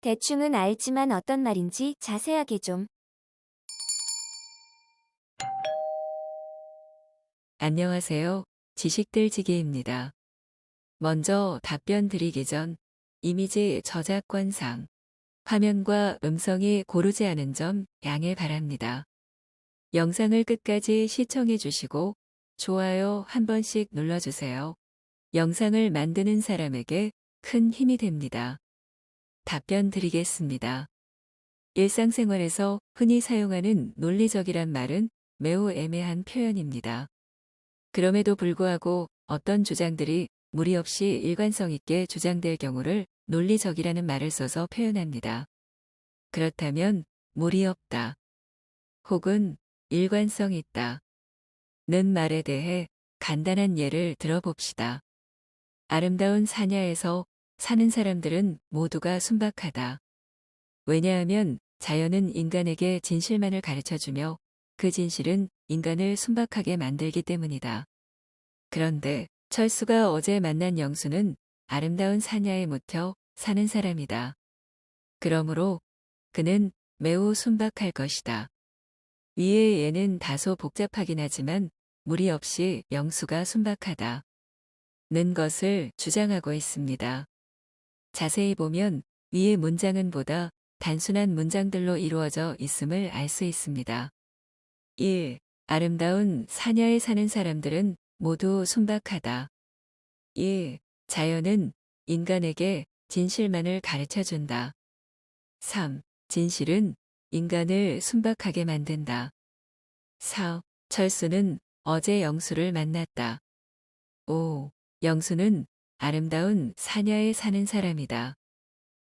대충은 알지만 어떤 말인지 자세하게 좀. 안녕하세요. 지식들지기입니다. 먼저 답변 드리기 전 이미지 저작권상 화면과 음성이 고르지 않은 점 양해 바랍니다. 영상을 끝까지 시청해 주시고 좋아요 한 번씩 눌러주세요. 영상을 만드는 사람에게 큰 힘이 됩니다. 답변 드리겠습니다. 일상생활에서 흔히 사용하는 논리적이란 말은 매우 애매한 표현입니다. 그럼에도 불구하고 어떤 주장들이 무리 없이 일관성 있게 주장될 경우를 논리적이라는 말을 써서 표현합니다. 그렇다면 무리 없다 혹은 일관성 있다 는 말에 대해 간단한 예를 들어봅시다. 아름다운 사냐에서 사는 사람들은 모두가 순박하다. 왜냐하면 자연은 인간에게 진실만을 가르쳐주며 그 진실은 인간을 순박하게 만들기 때문이다. 그런데 철수가 어제 만난 영수는 아름다운 사냐에 묻혀 사는 사람이다. 그러므로 그는 매우 순박할 것이다. 위의 예는 다소 복잡하긴 하지만 무리 없이 영수가 순박하다. 는 것을 주장하고 있습니다. 자세히 보면 위의 문장은 보다 단순한 문장들로 이루어져 있음을 알 수 있습니다. 1. 아름다운 사냐에 사는 사람들은 모두 순박하다. 2. 자연은 인간에게 진실만을 가르쳐준다. 3. 진실은 인간을 순박하게 만든다. 4. 철수는 어제 영수를 만났다. 5. 영수는 아름다운 사냐에 사는 사람이다.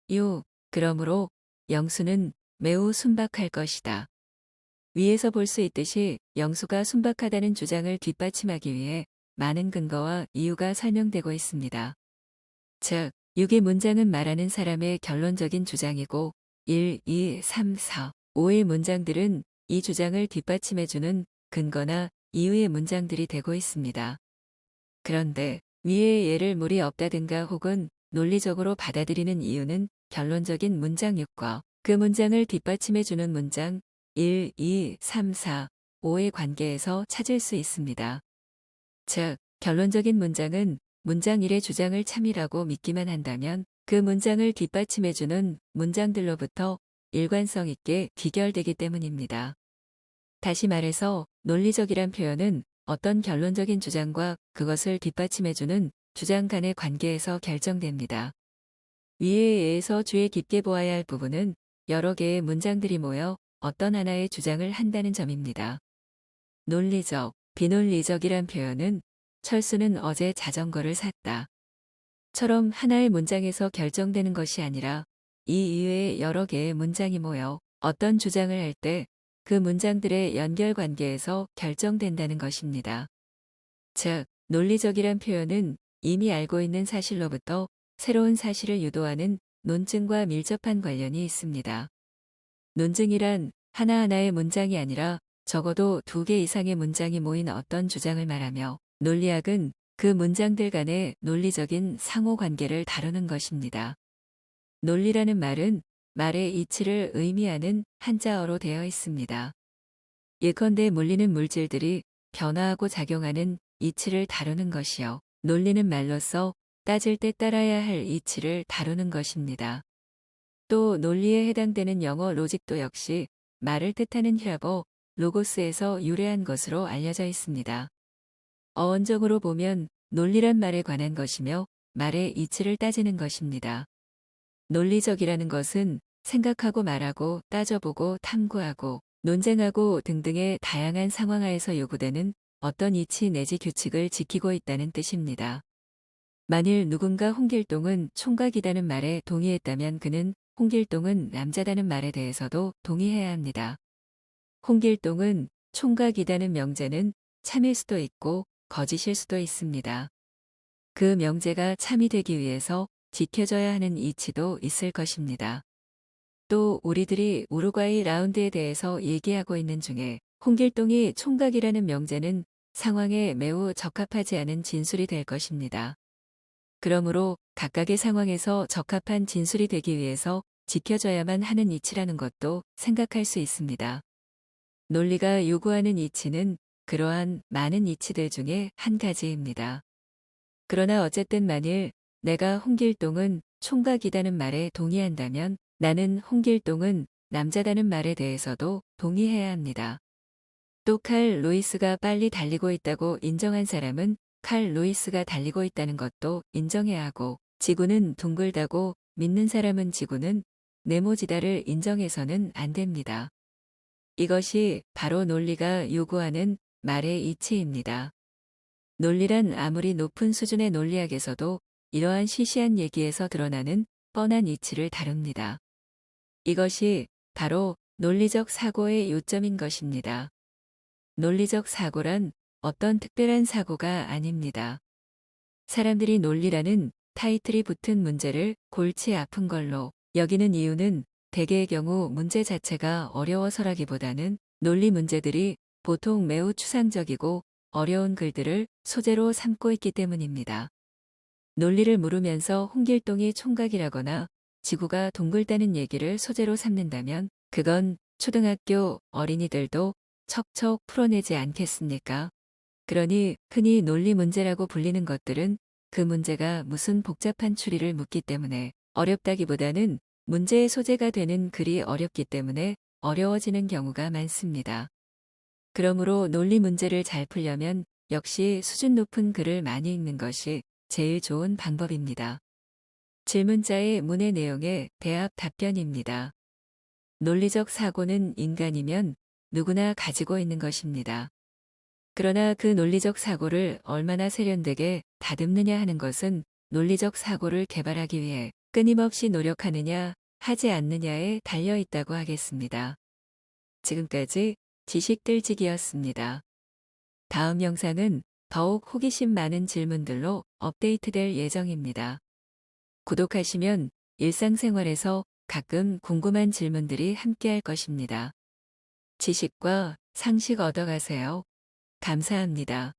6. 그러므로 영수는 매우 순박할 것이다. 위에서 볼 수 있듯이 영수가 순박하다는 주장을 뒷받침하기 위해 많은 근거와 이유가 설명되고 있습니다. 즉, 6의 문장은 말하는 사람의 결론적인 주장이고 1, 2, 3, 4, 5의 문장들은 이 주장을 뒷받침해주는 근거나 이유의 문장들이 되고 있습니다. 그런데 위의 예를 무리 없다든가 혹은 논리적으로 받아들이는 이유는 결론적인 문장 6과 그 문장을 뒷받침해주는 문장 1, 2, 3, 4, 5의 관계에서 찾을 수 있습니다. 즉, 결론적인 문장은 문장 1의 주장을 참이라고 믿기만 한다면 그 문장을 뒷받침해주는 문장들로부터 일관성 있게 귀결되기 때문입니다. 다시 말해서 논리적이란 표현은 어떤 결론적인 주장과 그것을 뒷받침해주는 주장 간의 관계에서 결정됩니다. 위에 예에서 주의 깊게 보아야 할 부분은 여러 개의 문장들이 모여 어떤 하나의 주장을 한다는 점입니다. 논리적, 비논리적이란 표현은 철수는 어제 자전거를 샀다. 처럼 하나의 문장에서 결정되는 것이 아니라 이 이외의 여러 개의 문장이 모여 어떤 주장을 할 때 그 문장들의 연결관계에서 결정된다는 것입니다. 즉, 논리적이란 표현은 이미 알고 있는 사실로부터 새로운 사실을 유도하는 논증과 밀접한 관련이 있습니다. 논증이란 하나하나의 문장이 아니라 적어도 2개 이상의 문장이 모인 어떤 주장을 말하며 논리학은 그 문장들 간의 논리적인 상호관계를 다루는 것입니다. 논리라는 말은 말의 이치를 의미하는 한자어로 되어 있습니다. 예컨대 물리는 물질들이 변화하고 작용하는 이치를 다루는 것이요. 논리는 말로써 따질 때 따라야 할 이치를 다루는 것입니다. 또 논리에 해당되는 영어 로직도 역시 말을 뜻하는 힐라버, 로고스에서 유래한 것으로 알려져 있습니다. 어원적으로 보면 논리란 말에 관한 것이며 말의 이치를 따지는 것입니다. 논리적이라는 것은 생각하고 말하고 따져보고 탐구하고 논쟁하고 등등의 다양한 상황하에서 요구되는 어떤 이치 내지 규칙을 지키고 있다는 뜻입니다. 만일 누군가 홍길동은 총각이라는 말에 동의했다면 그는 홍길동은 남자다는 말에 대해서도 동의해야 합니다. 홍길동은 총각이다는 명제는 참일 수도 있고 거짓일 수도 있습니다. 그 명제가 참이 되기 위해서 지켜져야 하는 이치도 있을 것입니다. 또 우리들이 우루과이 라운드에 대해서 얘기하고 있는 중에 홍길동이 총각이라는 명제는 상황에 매우 적합하지 않은 진술이 될 것입니다. 그러므로 각각의 상황에서 적합한 진술이 되기 위해서 지켜져야만 하는 이치라는 것도 생각할 수 있습니다. 논리가 요구하는 이치는 그러한 많은 이치들 중에 한 가지입니다. 그러나 어쨌든 만일 내가 홍길동은 총각이라는 말에 동의한다면 나는 홍길동은 남자다는 말에 대해서도 동의해야 합니다. 또 칼 루이스가 빨리 달리고 있다고 인정한 사람은 칼 루이스가 달리고 있다는 것도 인정해야 하고, 지구는 둥글다고 믿는 사람은 지구는 네모지다를 인정해서는 안 됩니다. 이것이 바로 논리가 요구하는 말의 이치입니다. 논리란 아무리 높은 수준의 논리학에서도 이러한 시시한 얘기에서 드러나는 뻔한 이치를 다룹니다. 이것이 바로 논리적 사고의 요점인 것입니다. 논리적 사고란 어떤 특별한 사고가 아닙니다. 사람들이 논리라는 타이틀이 붙은 문제를 골치 아픈 걸로 여기는 이유는 대개의 경우 문제 자체가 어려워서라기보다는 논리 문제들이 보통 매우 추상적이고 어려운 글들을 소재로 삼고 있기 때문입니다. 논리를 물으면서 홍길동이 총각이라거나 지구가 둥글다는 얘기를 소재로 삼는다면 그건 초등학교 어린이들도 척척 풀어내지 않겠습니까? 그러니 흔히 논리 문제라고 불리는 것들은 그 문제가 무슨 복잡한 추리를 묻기 때문에 어렵다기보다는 문제의 소재가 되는 글이 어렵기 때문에 어려워지는 경우가 많습니다. 그러므로 논리 문제를 잘 풀려면 역시 수준 높은 글을 많이 읽는 것이 제일 좋은 방법입니다. 질문자의 문의 내용에 대합 답변입니다. 논리적 사고는 인간이면 누구나 가지고 있는 것입니다. 그러나 그 논리적 사고를 얼마나 세련되게 다듬느냐 하는 것은 논리적 사고를 개발하기 위해 끊임없이 노력하느냐 하지 않느냐에 달려 있다고 하겠습니다. 지금까지 지식들지기였습니다. 다음 영상은 더욱 호기심 많은 질문들로 업데이트될 예정입니다. 구독하시면 일상생활에서 가끔 궁금한 질문들이 함께할 것입니다. 지식과 상식 얻어가세요. 감사합니다.